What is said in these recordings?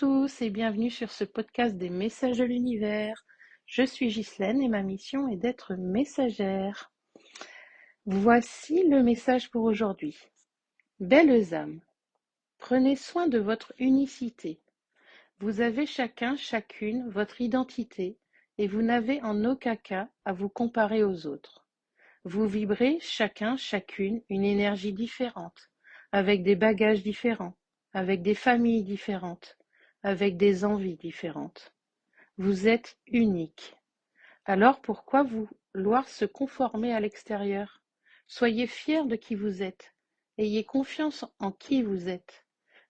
tous et bienvenue sur ce podcast des messages de l'univers. Je suis Ghislaine et ma mission est d'être messagère. Voici le message pour aujourd'hui. Belles âmes, prenez soin de votre unicité. Vous avez chacun, chacune votre identité et vous n'avez en aucun cas à vous comparer aux autres. Vous vibrez chacun, chacune une énergie différente, avec des bagages différents, avec des familles différentes, avec des envies différentes. Vous êtes unique. Alors pourquoi vouloir se conformer à l'extérieur? Soyez fiers de qui vous êtes. Ayez confiance en qui vous êtes.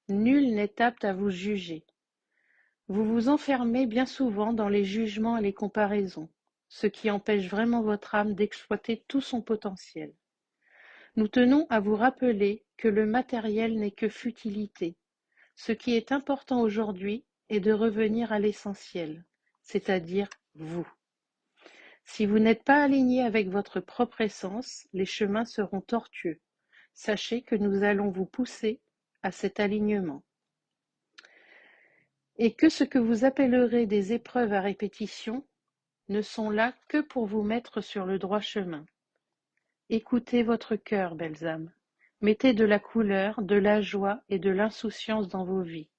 Nul n'est apte à vous juger. Vous vous enfermez bien souvent dans les jugements et les comparaisons, ce qui empêche vraiment votre âme d'exploiter tout son potentiel. Nous tenons à vous rappeler que le matériel n'est que futilité. Ce qui est important aujourd'hui est de revenir à l'essentiel, c'est-à-dire vous. Si vous n'êtes pas aligné avec votre propre essence, les chemins seront tortueux. Sachez que nous allons vous pousser à cet alignement. Et que ce que vous appellerez des épreuves à répétition ne sont là que pour vous mettre sur le droit chemin. Écoutez votre cœur, belles âmes. Mettez de la couleur, de la joie et de l'insouciance dans vos vies.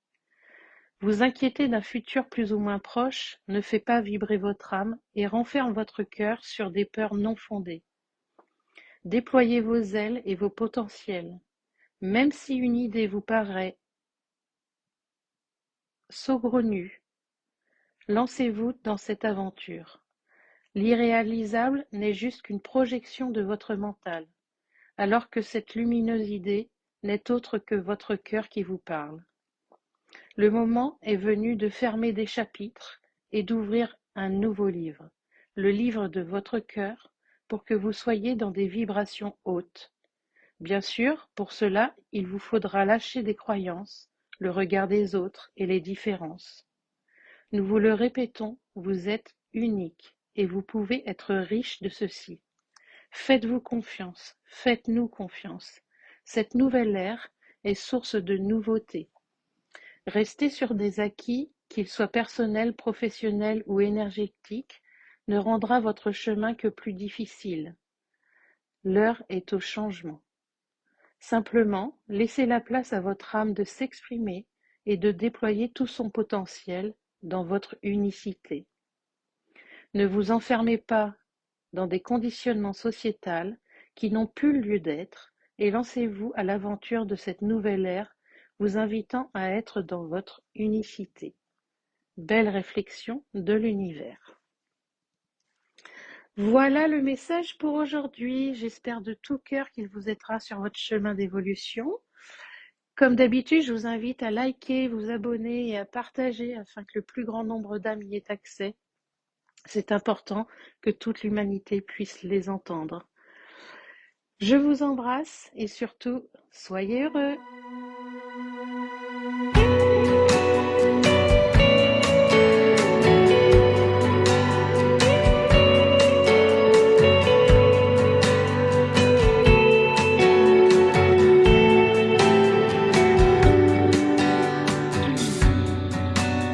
Vous inquiéter d'un futur plus ou moins proche ne fait pas vibrer votre âme et renferme votre cœur sur des peurs non fondées. Déployez vos ailes et vos potentiels. Même si une idée vous paraît saugrenue, lancez-vous dans cette aventure. L'irréalisable n'est juste qu'une projection de votre mental, alors que cette lumineuse idée n'est autre que votre cœur qui vous parle. Le moment est venu de fermer des chapitres et d'ouvrir un nouveau livre, le livre de votre cœur, pour que vous soyez dans des vibrations hautes. Bien sûr, pour cela, il vous faudra lâcher des croyances, le regard des autres et les différences. Nous vous le répétons, vous êtes unique et vous pouvez être riche de ceci. Faites-vous confiance, faites-nous confiance. Cette nouvelle ère est source de nouveautés. Rester sur des acquis, qu'ils soient personnels, professionnels ou énergétiques, ne rendra votre chemin que plus difficile. L'heure est au changement. Simplement, laissez la place à votre âme de s'exprimer et de déployer tout son potentiel dans votre unicité. Ne vous enfermez pas dans des conditionnements sociétals qui n'ont plus lieu d'être et lancez-vous à l'aventure de cette nouvelle ère, vous invitant à être dans votre unicité. Belle réflexion de l'univers. Voilà le message pour aujourd'hui. J'espère de tout cœur qu'il vous aidera sur votre chemin d'évolution. Comme d'habitude, je vous invite à liker, vous abonner et à partager afin que le plus grand nombre d'âmes y ait accès. C'est important que toute l'humanité puisse les entendre. Je vous embrasse et surtout, soyez heureux.